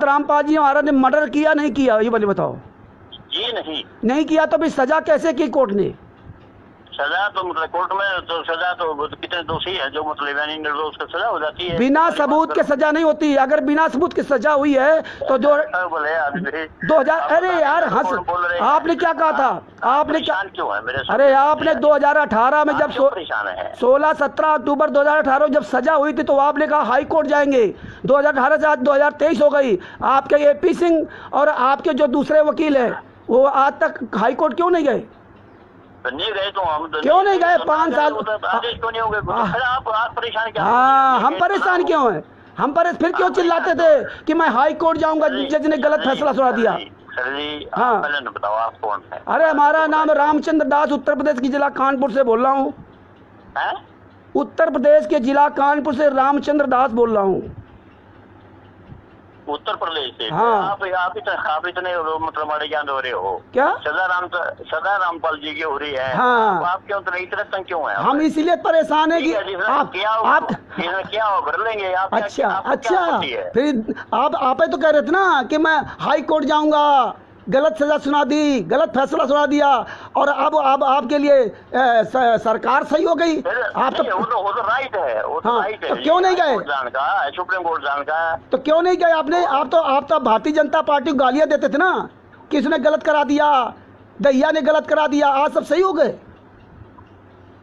संत रामपाल जी महाराज ने मर्डर किया नहीं किया, ये बोले बताओ। जी नहीं किया तो भी सजा कैसे की कोर्ट ने? सजा तो मतलब कोर्ट में तो सजा तो कितने दोषी है जो मतलब यानी निर्दोष को सजा हो जाती है। बिना सबूत के सजा नहीं होती। अगर बिना सबूत की सजा हुई है तो जो बोले 2000, अरे यार हंस, आपने क्या कहा था? आपने क्या क्यों है मेरे? अरे आपने 2018 में जब 16-17 अक्टूबर 2018 जब सजा हुई थी तो आपने कहा हाई कोर्ट जाएंगे। 2018 से आज 2023 हो गई। आपके AP सिंह और आपके जो दूसरे वकील है वो आज तक हाई कोर्ट क्यों नहीं गए? नहीं गए तो हम क्यों नहीं गए? 5 साल आदेश क्यों नहीं हो गए? आप परेशान क्या? हाँ, हम परेशान क्यों हैं? हम फिर क्यों चिल्लाते थे कि मैं हाई कोर्ट जाऊंगा, जज ने गलत फैसला सुना दिया? सर जी हाँ, पहले बताओ आप कौन है? अरे हमारा नाम रामचंद्र दास, उत्तर प्रदेश की जिला कानपुर से बोल रहा हूँ। उत्तर प्रदेश के जिला कानपुर से रामचंद्र दास बोल रहा हूँ। उत्तर प्रदेश से? हाँ। आप इतने मतलब हमारे ज्ञान हो रहे हो क्या? सदा रामपाल जी की हो रही है। हाँ। तो आप क्यों इतने तंग क्यों है? हम इसीलिए परेशान है कि आप क्या हो भर लेंगे आप? अच्छा फिर आप तो कह रहे थे ना कि मैं हाई कोर्ट जाऊंगा, गलत सजा सुना दी, गलत फैसला सुना दिया, और अब आपके लिए सरकार सही हो गई। आप तो वो तो राइट है, वो तो राइट है। तो क्यों नहीं गए? सुप्रीम कोर्ट जान का तो क्यों नहीं गए आपने? आप तो भारतीय जनता पार्टी को गालियां देते थे ना कि इसने गलत करा दिया, दहिया ने गलत करा दिया। आज सब सही हो गए?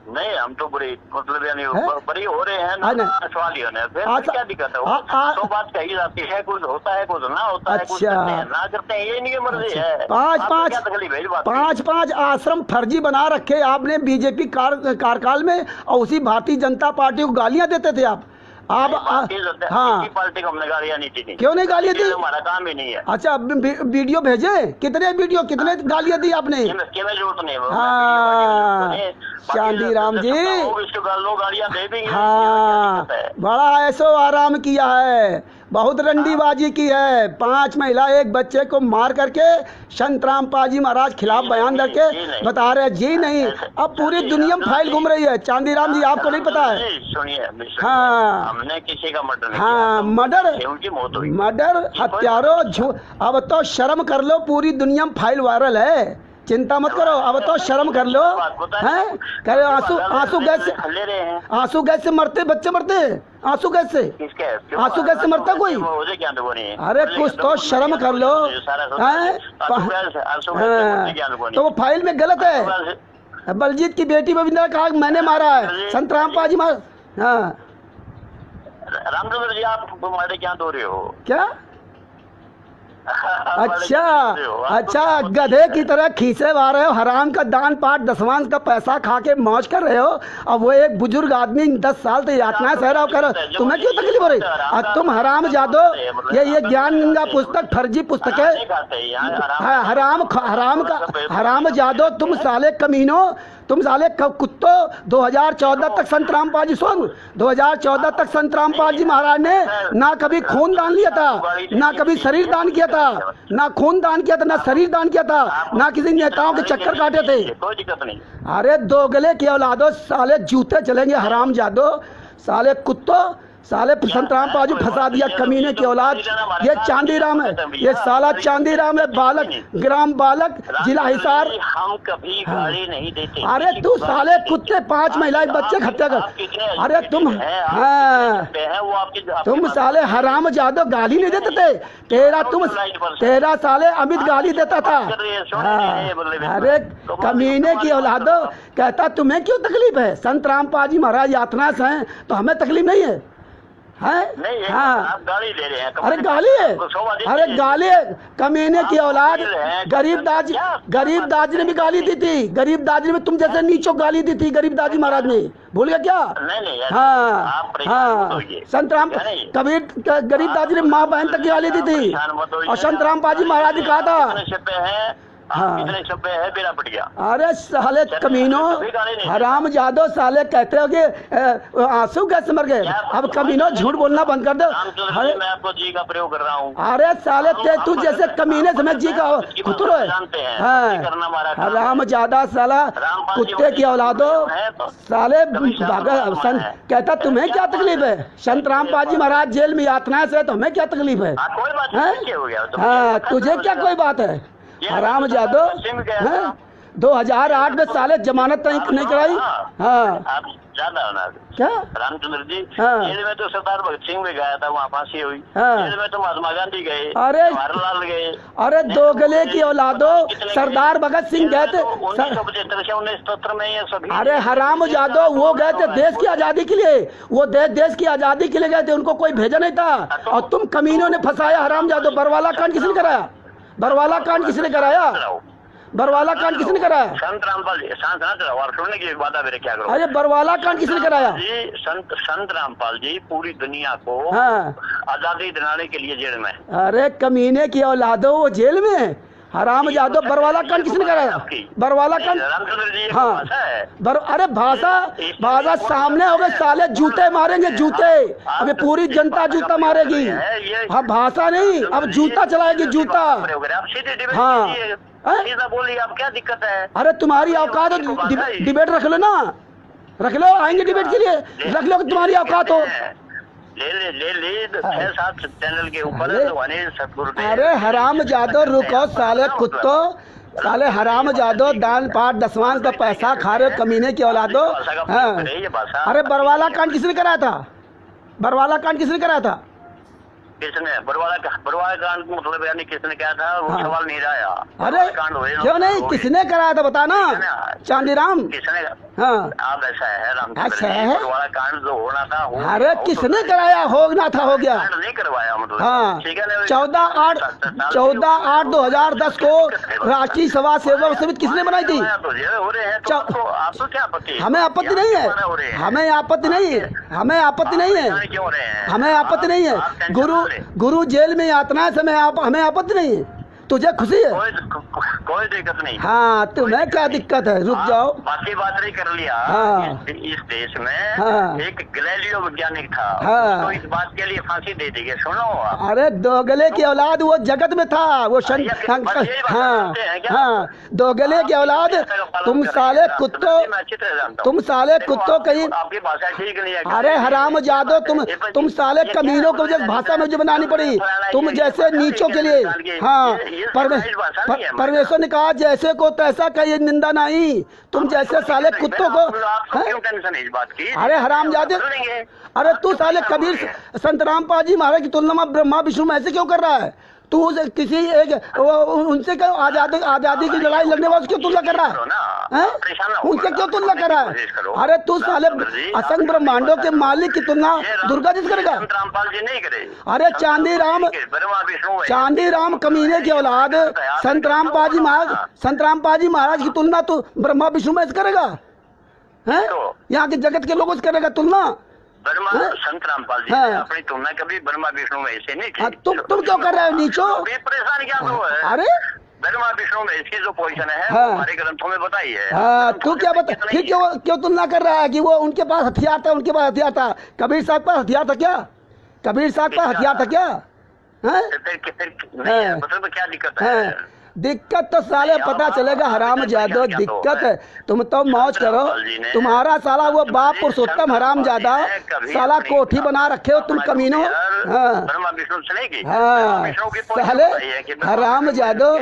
नहीं, हम तो बुरी मतलब यानी बड़ी हो रहे हैं ना, सवाल ही होने फिर क्या दिक्कत है? तो बात कही जाती है, कुछ होता है कुछ ना होता है, कुछ करते हैं ना करते हैं, ये नहीं मर्जी है। 5 आश्रम फर्जी बना रखे आपने बीजेपी कार्यकाल में, और उसी भारतीय जनता पार्टी को गालियां देते थे आप। हाँ, पार्टी को हमने गालियां नहीं दी। क्यों नहीं गालियां दी? हमारा काम ही नहीं है। अच्छा, वीडियो भेजे? कितने गालियां दी आपने? जरूरत नहीं। हाँ, चांदी राम जी, लोग गालियां दे देंगे। हाँ, बड़ा ऐसो आराम किया है, बहुत रंडीबाजी की है। 5 महिला 1 बच्चे को मार करके संत रामपाल जी महाराज खिलाफ बयान करके बता रहे जी नहीं। अब पूरी दुनिया में फाइल घूम रही है। चांदी राम जी, आपको नहीं पता है? सुनिए, हाँ, हमने किसी का मर्डर नहीं हाँ, मर्डर हत्यारों। अब तो शर्म कर लो, पूरी दुनिया में फाइल वायरल है। चिंता मत करो, अब तो शर्म कर लो। हैं? करे आंसू गैस से मरते बच्चे, मरते आंसू गैस से। आंसू गैस से मरता कोई? अरे कुछ तो शर्म कर लो। तो वो फाइल में गलत है। बलजीत की बेटी बबिंदरा ने कहा मैंने मारा है, संत रामपाल जी मार। हाँ, रामचंद्र जी, आप हमारे क्या दो रहे हो? क्या? अच्छा, गधे की तरह खींचे आ रहे हो। हराम का दान पाठ दसवांश का पैसा खा के मौज कर रहे हो। अब वो एक बुजुर्ग आदमी 10 साल से यातनाएं सह रहा हो, कर तुम्हें क्यों तकलीफ हो रही? अब तुम हराम जादो, ये ज्ञान गंगा पुस्तक फर्जी पुस्तक है। हराम जादो, तुम साले कमीनो, तुम साले कुत्तो। 2014 तक संत रामपाल जी 2014 तक संत रामपाल जी महाराज ने ना कभी खून दान लिया था, ना कभी शरीर दान किया था, ना खून दान किया था, ना शरीर दान किया था, ना किसी नेताओं के चक्कर काटे थे। कोई दिक्कत नहीं। अरे दोगले की औलादो, साले जूते चलेंगे हराम जादो, साले कुत्तो, साले संत रामपाल जी फंसा दिया, कमीने की औलाद। ये चांदी राम है, ये साला चांदी राम है, बालक, ग्राम बालक, जिला हिसार। हम कभी गाली नहीं देते। अरे तू साले कुत्ते, 5 महिलाएं बच्चे हत्या कर। अरे तुम, हाँ, तुम साले हराम जादो गाली नहीं देते थे। तेरा साले अमित गाली देता था। अरे कमीने की औलादो, कहता तुम्हें क्यों तकलीफ है? संत रामपाल जी महाराज यातना से हैं तो हमें तकलीफ नहीं है। नहीं, हाँ, आप गाली दे रहे हैं। अरे गाली है, अरे गाली, कमीने की औलाद। गरीब दास ने भी गाली दी थी। गरीब दास ने तुम जैसे नीचो गाली दी थी गरीब दास जी महाराज ने, भूल गया क्या? नहीं, हाँ, संत राम कबीर गरीब दास जी ने माँ बहन तक की गाली दी थी। और संत रामपाल जी महाराज ने कहा था, हाँ। इतने सभ्य है बेड़ा पट गया। अरे साले कमीनों, हराम जादो साले कहते हो कि आंसू कैसे मर गए। अब कमीनों झूठ बोलना बंद कर दो। अरे मैं आपको जी का प्रयोग कर रहा हूँ। अरे साले तू जैसे कमीने समय जी का कुतुर है। हराम जादा साला कुत्ते की औलादो साले कहता तुम्हें क्या तकलीफ है। संत रामपाल जी महाराज जेल में यातना से तुम्हें क्या तकलीफ है। कोई बात नहीं हो गया। हाँ तुझे क्या कोई बात है। हराम जादो 2008 में साले जमानत नहीं कराई। हाँ ज्यादा होना क्या रामचंद्र जी। हाँ। जेल में तो सरदार भगत सिंह भी गया था, वहाँ फांसी हुई। हाँ। जेल में तो महात्मा गांधी गए, अरे जवाहरलाल गए। अरे दो गले की औलादो सरदार भगत सिंह गए थे 1975 से 1977 में ये सभी। अरे हराम जादो वो गए थे देश की आजादी के लिए। वो देश की आजादी के लिए गए थे, उनको कोई भेजा नहीं था। और तुम कमीनों ने फंसाया। हराम जादो बरवाला कांड किसने कराया। बरवाला कांड किसने कराया। बरवाला कांड किसने कराया। संत रामपाल जी। सुनने की बात मेरे क्या करो। अरे बरवाला कांड किसने कराया जी। संत रामपाल जी पूरी दुनिया को हाँ। आजादी दिलाने के लिए जेल में। अरे कमीने की औलादो वो जेल में है। हराम जादो बरवाला कांड किसने कराया। बरवाला कांड रामचंद्र जी हाँ। अरे भाषा सामने हो गए साले जूते मारेंगे जूते। अबे पूरी जनता जूता मारेगी। हाँ भाषा नहीं अब जूता चलाएगी जूता। हाँ सीधा बोलिए आप क्या दिक्कत है। अरे तुम्हारी औकात हो डिबेट रख लो ना। रख लो आएंगे डिबेट के लिए। रख लो कि तुम्हारी औकात हो। ले 6-7 चैनल के ऊपर सतगुरु। अरे हराम जादो रुको साले कुत्तो। साले हराम जादो दान पाठ दसवान का पैसा खा रहे कमीने की औलादो। हाँ। अरे बरवाला कांड किसने कराया था। बरवाला कांड किसने कराया था। किसने बरवाला कांड मतलब यानी किसने क्या था वो सवाल नहीं रहा। अरे क्यों नहीं किसने कराया था बताना। चांदीराम किसने। हाँ आप ऐसा है अच्छा है। बरवाला कांड जो होना था अरे किसने कराया होना था हो गया। नहीं करवाया मतलब। हाँ 14/8/2010 को राष्ट्रीय सभा सेवक समिति किसने बनाई थी। हो रहे हैं तो आपको क्या आपत्ति। हमें आपत्ति नहीं है। हमें आपत्ति नहीं है। हमें आपत्ति नहीं है। क्यों हो रहे हैं। हमें आपत्ति नहीं है। गुरु जेल में यातना समय हमें आपत्ति नहीं है। तुझे खुशी है। कोई दिक्कत नहीं। हाँ तुम्हें क्या दिक्कत है। रुक जाओ बाकी बात नहीं कर लिया। हाँ। इस देश में हाँ। एक गैलीलियो वैज्ञानिक था। हाँ। तो इस बात के लिए फांसी दे दी गई। सुनो अरे दो गले की औलाद वो जगत में था वो हाँ हाँ दो गले की औलाद। तुम साले कुत्तो तुम साले कुत्तो कहीं। आपकी भाषा ठीक नहीं है। अरे हराम जादो तुम साले कमीनों को जैसे भाषा मुझे बनानी पड़ी तुम जैसे नीचों के लिए। हाँ परमेश्वर ने कहा जैसे को तैसा का ये निंदा नहीं। तुम जैसे साले कुत्तों को क्यों टेंशन है इस बात की। अरे हराम जादे। अरे तू साले कबीर संत रामपाल जी महाराज की तुलना में ब्रह्मा विष्णु ऐसे क्यों कर रहा है। तू किसी एक उनसे क्यों आजादी की लड़ाई लड़ने वाले क्यों तुलना कर रहा है। उनसे क्यों तुलना कर रहा है। अरे तू साले असंख्य ब्रह्मांडों के मालिक की तुलना दुर्गा जी से करेगा। रामपाल जी नहीं करे। अरे चांदी राम कमीने की औलाद संत रामपाल जी महाराज की तुलना तू ब्रह्मा विष्णु में करेगा है। यहाँ के जगत के लोगों से करेगा तुलना। संत रामपाल जी ने अपनी तुलना कभी ब्रह्मा विष्णु में ऐसे नहीं की। तुम क्यों कर रहे हो नीचो। परेशान क्या है। अरे ब्रह्मा विष्णु में इसकी जो पोजीशन है हमारे ग्रंथों में बताई है। हाँ तू क्या बता फिर क्यों तुलना कर रहा है कि वो उनके पास हथियार था उनके पास हथियार था। कबीर साहब का हथियार था क्या। कबीर साहब का हथियार था क्या। मतलब क्या दिक्कत है। दिक्कत तो साले पता चलेगा हराम जादो दिक्कत है। तुम तो मौज करो। तुम्हारा साला वो बाप पुरुषोत्तम हराम जादा साला कोठी बना रखे हो तुम कमीनों। हाँ साले हराम जादो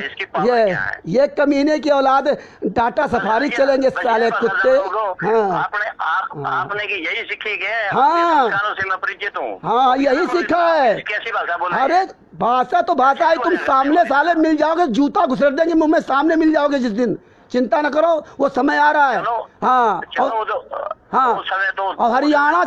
ये कमीने की औलाद टाटा सफारी चलेंगे साले कुत्ते। हाँ आपने की यही सीखी है। हाँ से मैं परिचित हूँ। हाँ यही सीखा है। कैसी भाषा बोल। अरे भाषा तो भाषा है। तुम सामने साले मिल जाओगे जूता घुसेड़ देंगे मुंह में। सामने मिल जाओगे जिस दिन चिंता न करो वो समय आ रहा है। हाँ हाँ और हरियाणा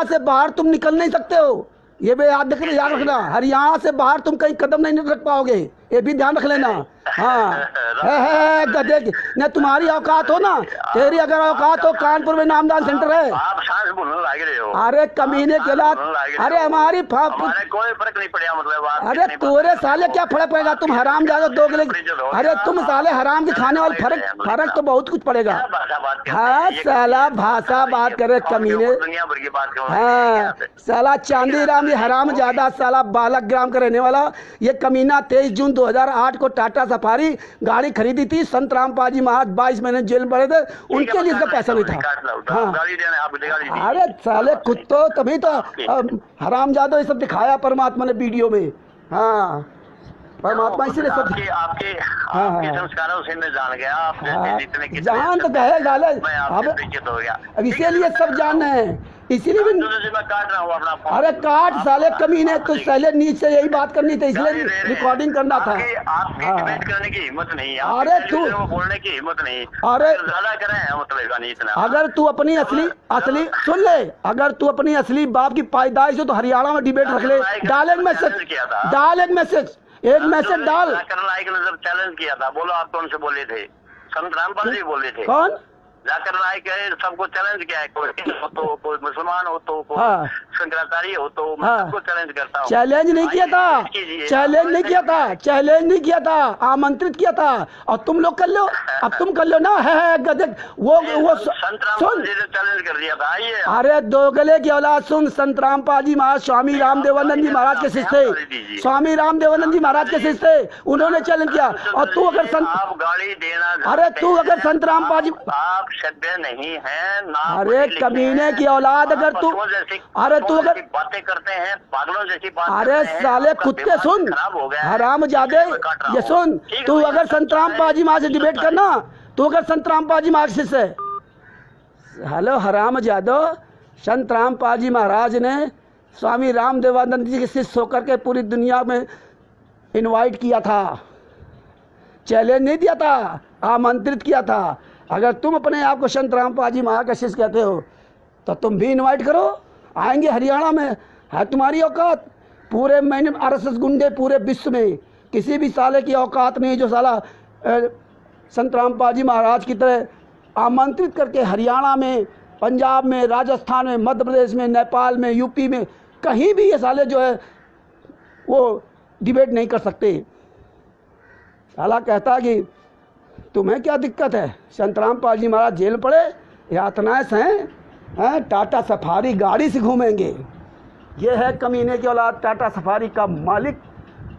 से बाहर तुम निकल नहीं सकते हो। ये भी याद रखना। हरियाणा से बाहर तुम कहीं कदम नहीं रख पाओगे। ये भी ध्यान रख लेना। हाँ है गधे की न तुम्हारी औकात हो ना, तेरी अगर औकात हो, कानपुर में नामदान सेंटर है। आप सांस बोलने लग रहे हो। अरे कमीने के लात, अरे हमारी कोई फर्क नहीं पड़ेगा, मतलब अरे तोरे साले क्या फर्क पड़ेगा, तुम हराम ज्यादा दोगले, अरे तुम साले हराम के खाने वाले, फर्क तो बहुत कुछ पड़ेगा। हाँ साला भाषा बात करे कमीने, हाँ साला चांदी राम ये हराम ज्यादा साला बालक ग्राम का रहने वाला ये कमीना 23 जून 2008 को टाटा सफारी गाड़ी खरीदी थी, संत रामपाल जी महाराज 22 महीने जेल में पड़े थे, उनके लिए इसका पैसा नहीं था। हाँ अरे साले कुत्तो, तभी तो हराम ज्यादा ये सब दिखाया परमात्मा ने वीडियो में। हाँ परमात्मा इसीलिए सब आपके संस्कारों से मैं जान गया, आप जान तो कहे गाले अब इसीलिए सब जान रहे हैं, इसीलिए भी मैं काट रहा हूँ अपना फोन। अरे काट साले कमीने, तो पहले नीचे यही बात करनी थी, इसलिए रिकॉर्डिंग करना था। आपकी करने की हिम्मत नहीं है, अरे तू बोलने की हिम्मत नहीं, अरे ज्यादा करें मतलब नहीं इतना। अगर तू अपनी असली सुन ले, अगर तू अपनी असली बाप की पैदाइश हो तो हरियाणा में डिबेट रख ले, डाल एक मैसेज, डाल एक मैसेज, एक मैसेज डाल। नाइक ने जब चैलेंज किया था, बोलो आप कौन से बोले थे? संत रामपाल जी बोले थे। कौन? जाकर नाइक सबको चैलेंज किया है, कोई हो तो, कोई मुसलमान हो तो, कोई शंकराचार्य हो तो, मैं सबको चैलेंज करता हूँ। चैलेंज नहीं किया था, चैलेंज नहीं किया था, चैलेंज नहीं किया था, आमंत्रित किया था। और तुम लोग कर लो, अब तुम कर लो ना, है गधे वो सुन चैलेंज कर दिया था। आइए अरे दोगले की औलाद सुन, संत रामपाल जी महाराज स्वामी रामदेवानंद जी महाराज के शिष्य थे, स्वामी रामदेवानंद जी महाराज के शिष्य थे, उन्होंने चैलेंज किया। और तू अगर आप गाड़ी देना, अरे तू अगर संत रामपाल जी, आप सभ्य नहीं है ना, अरे कमीने की औलाद, अगर तू, अरे तू अगर बातें करते हैं पागलों जैसी बात, अरे साले कुत्ते सुन, हराम जादे ये सुन, तू अगर संत रामपाल जी महाराज से डिबेट करना, तू अगर संत रामपाल जी महाराज से, हेलो हराम जादो, संत रामपाल जी महाराज ने स्वामी रामदेवानंद जी के शिष्य होकर के पूरी दुनिया में इनवाइट किया था, चैलेंज नहीं दिया था, आमंत्रित किया था। अगर तुम अपने आप को संत रामपाल जी महाराज का शिष्य कहते हो तो तुम भी इनवाइट करो, आएंगे हरियाणा में, है तुम्हारी औकात। पूरे मैंने आरएसएस गुंडे पूरे विश्व में किसी भी साले की औकात नहीं जो साला संत रामपाल जी महाराज की तरह आमंत्रित करके हरियाणा में, पंजाब में, राजस्थान में, मध्य प्रदेश में, नेपाल में, यूपी में, कहीं भी ये साले जो है वो डिबेट नहीं कर सकते। साला कहता कि तुम्हें क्या दिक्कत है, संत रामपाल जी महाराज जेल पड़े, यातनाएं हैं, टाटा सफारी गाड़ी से घूमेंगे। ये है कमीने की औलाद, टाटा सफारी का मालिक,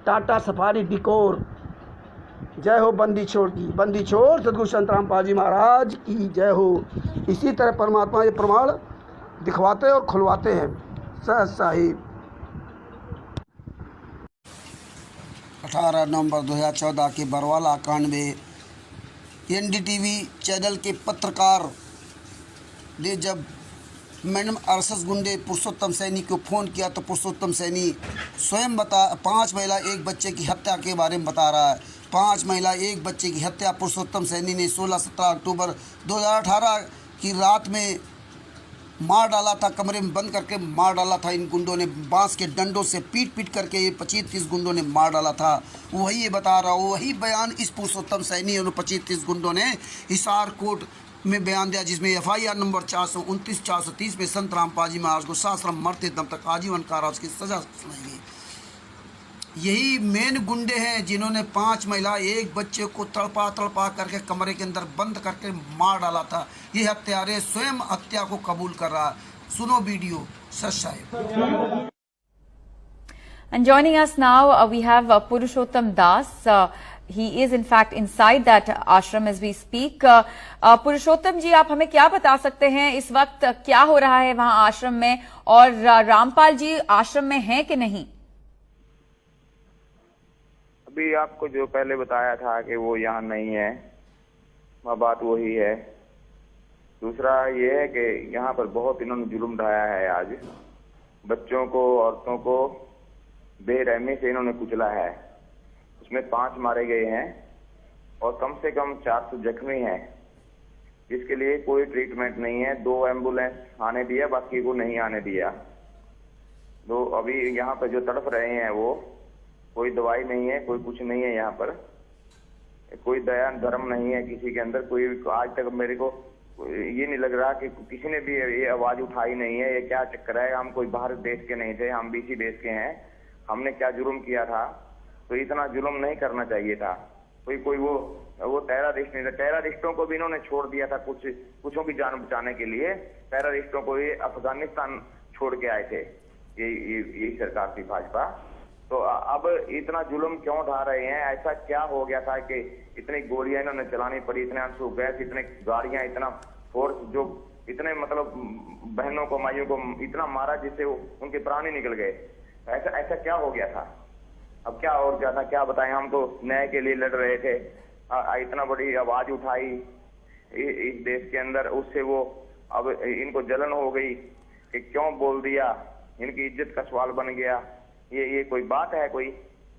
टाटा सफारी डिकोर। जय हो बंदी छोड़ की, बंदी छोड़ सदगुरु संत रामपाल जी महाराज की जय हो। इसी तरह परमात्मा ये प्रमाण दिखवाते और खुलवाते हैं। सह साहिब 18 नवंबर 2014 के बरवाला कांड में एनडीटीवी चैनल के पत्रकार ने जब मैडम आरएसएस गुंडे पुरुषोत्तम सैनी को फ़ोन किया तो पुरुषोत्तम सैनी स्वयं 5 महिला 1 बच्चे की हत्या के बारे में बता रहा है। 5 महिला 1 बच्चे की हत्या पुरुषोत्तम सैनी ने 16-17 अक्टूबर 2018 की रात में मार डाला था, कमरे में बंद करके मार डाला था। इन गुंडों ने बांस के डंडों से पीट करके ये 25-30 गुंडों ने मार डाला था। वही ये बता रहा हूँ, वही बयान इस पुरुषोत्तम सैनी और 25-30 गुंडों ने हिसार कोर्ट में बयान दिया, जिसमें एफआईआर नंबर 429-430 में संत रामपाल जी महाराज को साश्रम मरते दम तक आजीवन कारावास की सजा सुनाई गई। यही मेन गुंडे हैं जिन्होंने 5 महिला 1 बच्चे को तड़पा करके कमरे के अंदर बंद करके मार डाला था। ये हत्यारे स्वयं हत्या को कबूल कर रहा। सुनो video such. And joining us now we have Purushottam Das. He is in fact inside that ashram as we speak. पुरुषोत्तम जी, आप हमें क्या बता सकते हैं इस वक्त क्या हो रहा है वहां आश्रम में, और रामपाल जी आश्रम में हैं कि नहीं? अभी आपको जो पहले बताया था कि वो यहाँ नहीं है, वह बात वही है। दूसरा ये है कि यहाँ पर बहुत इन्होंने जुल्म ढाया है। आज बच्चों को, औरतों को बेरहमी से इन्होंने कुचला है। उसमें 5 मारे गए हैं और कम से कम 400 जख्मी हैं, जिसके लिए कोई ट्रीटमेंट नहीं है। 2 एम्बुलेंस आने दिया, बाकी को नहीं आने दिया। तो अभी यहाँ पर जो तड़प रहे हैं वो कोई दवाई नहीं है, कोई कुछ नहीं है यहाँ पर, कोई दया धर्म नहीं है किसी के अंदर। कोई आज तक मेरे को ये नहीं लग रहा कि किसी ने भी ये आवाज उठाई नहीं है। ये क्या चक्कर है? हम कोई बाहर देश के नहीं थे, हम भी इसी देश के हैं। हमने क्या जुर्म किया था? तो इतना जुल्म नहीं करना चाहिए था। कोई वो टेररिस्ट नहीं था। टेररिस्टों को भी इन्होंने छोड़ दिया था कुछों की जान बचाने के लिए। टेररिस्टों को ये अफगानिस्तान छोड़ के आए थे, यही सरकार थी भाजपा। तो अब इतना जुल्म क्यों ढा रहे हैं? ऐसा क्या हो गया था कि इतनी गोलियां इन्होंने चलानी पड़ी, इतने आंसू गैस, इतने गाड़ियां, इतना फोर्स, जो इतने मतलब बहनों को, माइयों को इतना मारा जिससे उनके प्राण ही निकल गए। ऐसा क्या हो गया था? अब क्या और ज्यादा क्या बताएं? हम तो न्याय के लिए लड़ रहे थे, इतना बड़ी आवाज उठाई इस देश के अंदर, उससे वो अब इनको जलन हो गई कि क्यों बोल दिया, इनकी इज्जत का सवाल बन गया। ये कोई बात है? कोई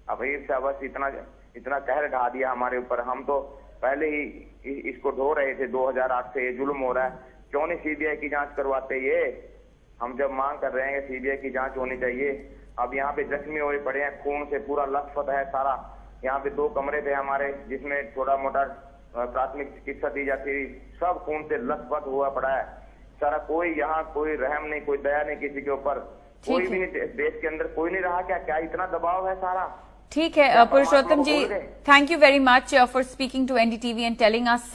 अब ईर्ष्या बस इतना कहर ढा दिया हमारे ऊपर। हम तो पहले ही इसको ढो रहे थे 2008 से। ये जुल्म हो रहा है, क्यों नहीं सीबीआई की जांच करवाते? ये हम जब मांग कर रहे हैं कि सीबीआई की जांच होनी चाहिए। अब यहाँ पे जख्मी हुए पड़े हैं, खून से पूरा लथपथ है सारा। यहाँ पे 2 कमरे थे हमारे जिसमें थोड़ा मोटा प्राथमिक चिकित्सा दी जाती थी, सब खून से लथपथ हुआ पड़ा है सारा। कोई यहाँ कोई रहम नहीं, कोई दया नहीं किसी के ऊपर। कोई भी नहीं देश के अंदर, कोई नहीं रहा क्या इतना दबाव है सारा? ठीक है Purushottam ji, thank you very much for speaking to NDTV and telling us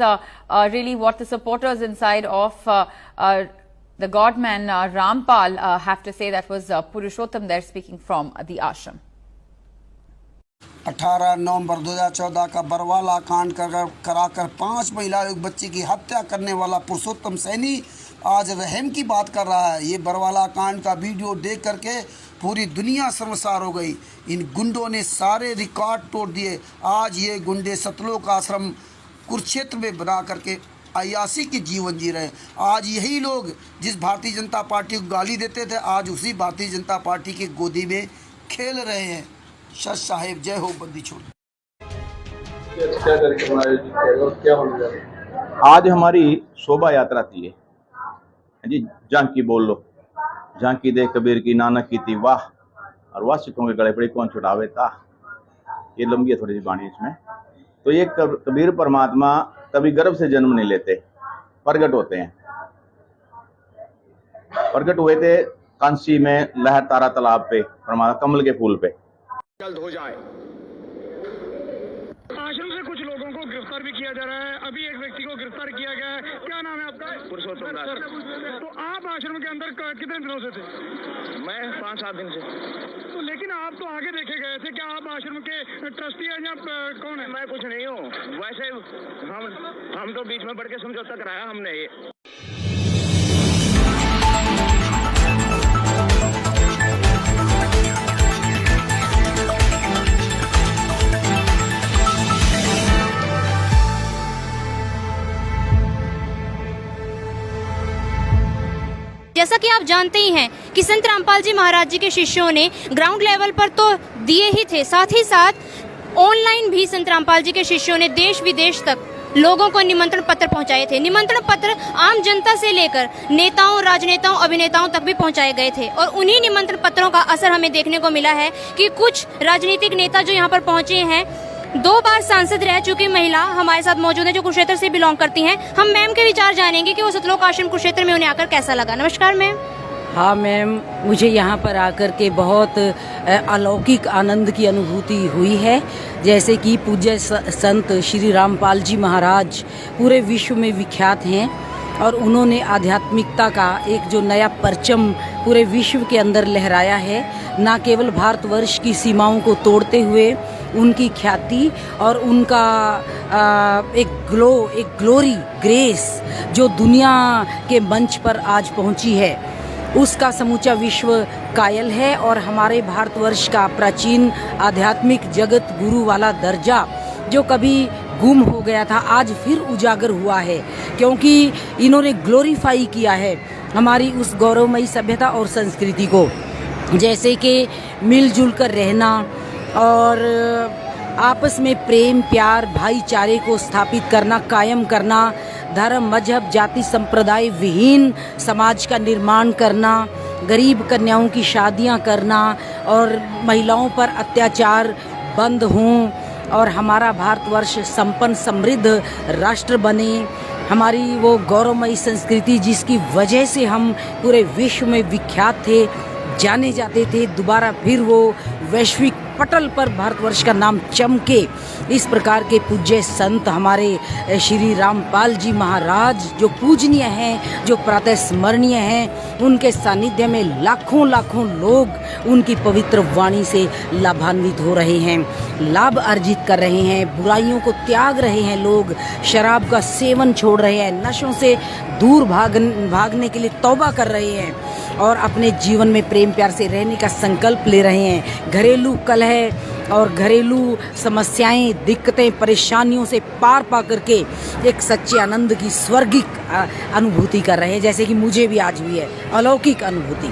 really what the supporters inside of the godman Rampal have to say. That was Purushottam there speaking from the ashram. 18 नवंबर 2014 का बरवाला कांड कराकर 5 महिला एक बच्चे की हत्या करने वाला पुरुषोत्तम सैनी आज रहम की बात कर रहा है। ये बरवाला कांड का वीडियो देख करके पूरी दुनिया शर्मसार हो गई। इन गुंडों ने सारे रिकॉर्ड तोड़ दिए। आज ये गुंडे सतलोक आश्रम कुरुक्षेत्र में बना करके अयासी की जीवन जी रहे हैं। आज यही लोग जिस भारतीय जनता पार्टी को गाली देते थे, आज उसी भारतीय जनता पार्टी की गोदी में खेल रहे हैं। सच साहेब जय हो, बंदी छोड़। आज हमारी शोभा यात्रा थी जी। झांकी बोल लो, झांकी दे कबीर की नानक की थी वाह, और वाह सिखों के गले पड़ी कौन छुड़ावे था। ये लंबी है थोड़ी सी बाणी इसमें। तो ये कबीर परमात्मा कभी गर्भ से जन्म नहीं लेते, प्रगट होते हैं। प्रगट हुए थे कांसी में लहर तारा तालाब पे, परमात्मा कमल के फूल पे। जल्द हो जाए। आश्रम से कुछ लोगों को गिरफ्तार भी किया जा रहा है। अभी एक व्यक्ति को गिरफ्तार किया गया है। क्या नाम है आपका? पुरुषोत्तम दास। तो आप आश्रम के अंदर कितने दिनों से थे? मैं 5-7 दिन से। तो लेकिन आप तो आगे देखे गए थे, क्या आप आश्रम के ट्रस्टी हैं या कौन है? मैं कुछ नहीं हूँ, वैसे हम तो बीच में बढ़ के समझौता कराया हमने। जैसा कि आप जानते ही हैं कि संत रामपाल जी महाराज जी के शिष्यों ने ग्राउंड लेवल पर तो दिए ही थे, साथ ही साथ ऑनलाइन भी संत रामपाल जी के शिष्यों ने देश विदेश तक लोगों को निमंत्रण पत्र पहुंचाए थे। निमंत्रण पत्र आम जनता से लेकर नेताओं, राजनेताओं, अभिनेताओं तक भी पहुंचाए गए थे। और उन्हीं निमंत्रण पत्रों का असर हमें देखने को मिला है कि कुछ राजनीतिक नेता जो यहाँ पर पहुंचे हैं, 2 बार सांसद रह चुकी महिला हमारे साथ मौजूद है जो कुरुक्षेत्र से बिलोंग करती हैं। हम मैम के विचार जानेंगे कि वो सतलोक आश्रम कुरुक्षेत्र में उन्हें आकर कैसा लगा। नमस्कार मैम। हाँ मैम, मुझे यहाँ पर आकर के बहुत अलौकिक आनंद की अनुभूति हुई है। जैसे कि पूज्य संत श्री रामपाल जी महाराज पूरे विश्व में विख्यात हैं और उन्होंने आध्यात्मिकता का एक जो नया परचम पूरे विश्व के अंदर लहराया है, ना केवल भारतवर्ष की सीमाओं को तोड़ते हुए उनकी ख्याति और उनका एक ग्लोरी, ग्रेस जो दुनिया के मंच पर आज पहुंची है, उसका समूचा विश्व कायल है। और हमारे भारतवर्ष का प्राचीन आध्यात्मिक जगत गुरु वाला दर्जा जो कभी गुम हो गया था, आज फिर उजागर हुआ है, क्योंकि इन्होंने ग्लोरीफाई किया है हमारी उस गौरवमयी सभ्यता और संस्कृति को। जैसे कि मिलजुल कर रहना और आपस में प्रेम, प्यार, भाईचारे को स्थापित करना, कायम करना, धर्म, मजहब, जाति, संप्रदाय विहीन समाज का निर्माण करना, गरीब कन्याओं की शादियां करना और महिलाओं पर अत्याचार बंद हों और हमारा भारतवर्ष संपन्न समृद्ध राष्ट्र बने। हमारी वो गौरवमयी संस्कृति जिसकी वजह से हम पूरे विश्व में विख्यात थे, जाने जाते थे, दोबारा फिर वो वैश्विक पटल पर भारतवर्ष का नाम चमके। इस प्रकार के पूज्य संत हमारे श्री रामपाल जी महाराज जो पूजनीय हैं, जो प्रातः स्मरणीय हैं, उनके सानिध्य में लाखों लाखों लोग उनकी पवित्र वाणी से लाभान्वित हो रहे हैं, लाभ अर्जित कर रहे हैं, बुराइयों को त्याग रहे हैं, लोग शराब का सेवन छोड़ रहे हैं, नशों से दूर भागने के लिए तौबा कर रहे हैं और अपने जीवन में प्रेम प्यार से रहने का संकल्प ले रहे हैं। घरेलू कलह और घरेलू समस्याएं, दिक्कतें, परेशानियों से पार पा करके एक सच्चे आनंद की स्वर्गिक अनुभूति कर रहे हैं, जैसे कि मुझे भी आज हुई है, अलौकिक अनुभूति।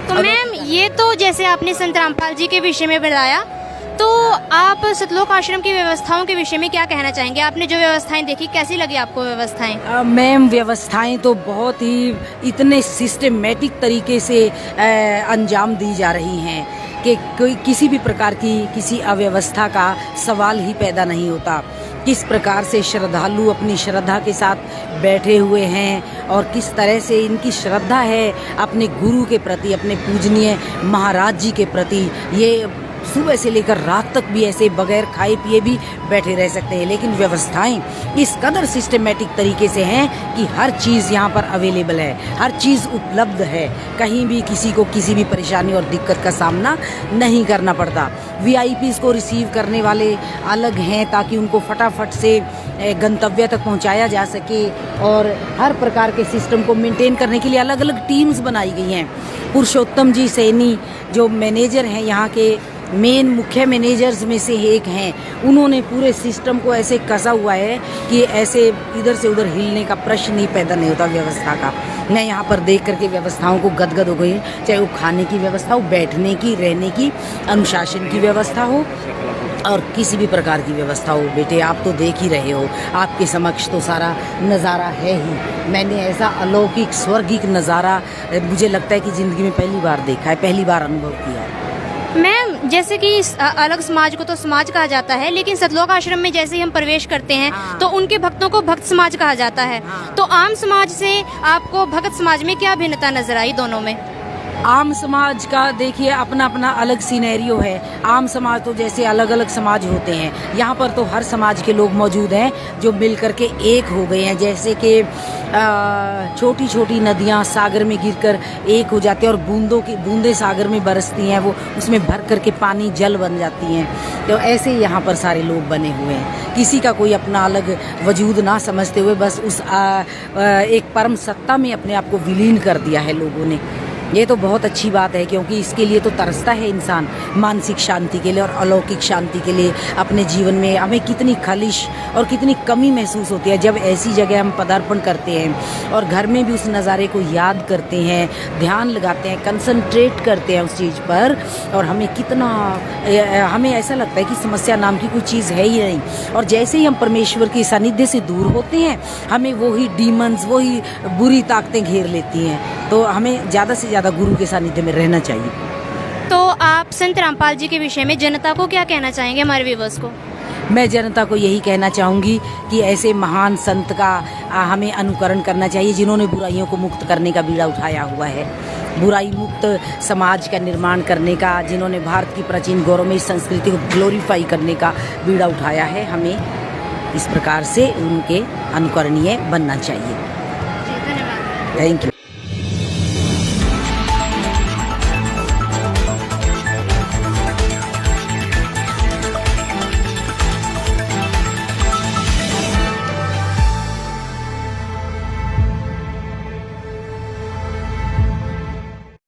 तो मैम, ये तो जैसे आपने संत रामपाल जी के विषय में बताया, तो आप सतलोक आश्रम की व्यवस्थाओं के विषय में क्या कहना चाहेंगे? आपने जो व्यवस्थाएं देखी, कैसी लगी आपको व्यवस्थाएं? मैम, व्यवस्थाएं तो बहुत ही इतने सिस्टमेटिक तरीके से अंजाम दी जा रही हैं कि कोई किसी भी प्रकार की किसी अव्यवस्था का सवाल ही पैदा नहीं होता। किस प्रकार से श्रद्धालु अपनी श्रद्धा के साथ बैठे हुए हैं और किस तरह से इनकी श्रद्धा है अपने गुरु के प्रति, अपने पूजनीय महाराज जी के प्रति। ये सुबह से लेकर रात तक भी ऐसे बगैर खाए पिए भी बैठे रह सकते हैं, लेकिन व्यवस्थाएं इस कदर सिस्टमेटिक तरीके से हैं कि हर चीज़ यहाँ पर अवेलेबल है, हर चीज़ उपलब्ध है, कहीं भी किसी को किसी भी परेशानी और दिक्कत का सामना नहीं करना पड़ता। VIPs को रिसीव करने वाले अलग हैं ताकि उनको फटाफट से गंतव्य तक पहुँचाया जा सके और हर प्रकार के सिस्टम को मेंटेन करने के लिए अलग अलग टीम्स बनाई गई हैं। पुरुषोत्तम जी सैनी जो मैनेजर हैं, यहाँ के मेन मुख्य मैनेजर्स में से एक हैं, उन्होंने पूरे सिस्टम को ऐसे कसा हुआ है कि ऐसे इधर से उधर हिलने का प्रश्न ही पैदा नहीं होता व्यवस्था का। मैं यहाँ पर देख करके व्यवस्थाओं को गदगद हो गई, चाहे वो खाने की व्यवस्था हो, बैठने की, रहने की, अनुशासन की व्यवस्था हो और किसी भी प्रकार की व्यवस्था हो। बेटे, आप तो देख ही रहे हो, आपके समक्ष तो सारा नज़ारा है ही। मैंने ऐसा अलौकिक स्वर्गिक नज़ारा मुझे लगता है कि ज़िंदगी में पहली बार देखा है, पहली बार अनुभव किया है। मैम, जैसे कि अलग समाज को तो समाज कहा जाता है, लेकिन सतलोक आश्रम में जैसे ही हम प्रवेश करते हैं तो उनके भक्तों को भक्त समाज कहा जाता है। तो आम समाज से आपको भक्त समाज में क्या भिन्नता नजर आई दोनों में? आम समाज का देखिए अपना अपना अलग सिनेरियो है। आम समाज तो जैसे अलग अलग समाज होते हैं, यहाँ पर तो हर समाज के लोग मौजूद हैं जो मिल करके एक हो गए हैं। जैसे कि छोटी छोटी नदियाँ सागर में गिरकर एक हो जाती हैं और बूंदें सागर में बरसती हैं, वो उसमें भर करके पानी जल बन जाती हैं। तो ऐसे ही यहाँ पर सारे लोग बने हुए हैं, किसी का कोई अपना अलग वजूद ना समझते हुए बस उस एक परम सत्ता में अपने आप को विलीन कर दिया है लोगों ने। ये तो बहुत अच्छी बात है, क्योंकि इसके लिए तो तरसता है इंसान, मानसिक शांति के लिए और अलौकिक शांति के लिए। अपने जीवन में हमें कितनी खलिश और कितनी कमी महसूस होती है जब ऐसी जगह हम पदार्पण करते हैं और घर में भी उस नज़ारे को याद करते हैं, ध्यान लगाते हैं, कंसंट्रेट करते हैं उस चीज़ पर, और हमें ऐसा लगता है कि समस्या नाम की कोई चीज़ है ही नहीं। और जैसे ही हम परमेश्वर के सानिध्य से दूर होते हैं, हमें वही डीमंस, वही बुरी ताकतें घेर लेती हैं। तो हमें ज़्यादा से ज़्यादा गुरु के सानिध्य में रहना चाहिए। तो आप संत रामपाल जी के विषय में जनता को क्या कहना चाहेंगे, हमारे व्यूअर्स को? मैं जनता को यही कहना चाहूँगी कि ऐसे महान संत का हमें अनुकरण करना चाहिए जिन्होंने बुराइयों को मुक्त करने का बीड़ा उठाया हुआ है, बुराई मुक्त समाज का निर्माण करने का, जिन्होंने भारत की प्राचीन गौरवमयी संस्कृति को ग्लोरीफाई करने का बीड़ा उठाया है। हमें इस प्रकार से उनके अनुकरणीय बनना चाहिए। धन्यवाद। Thank you.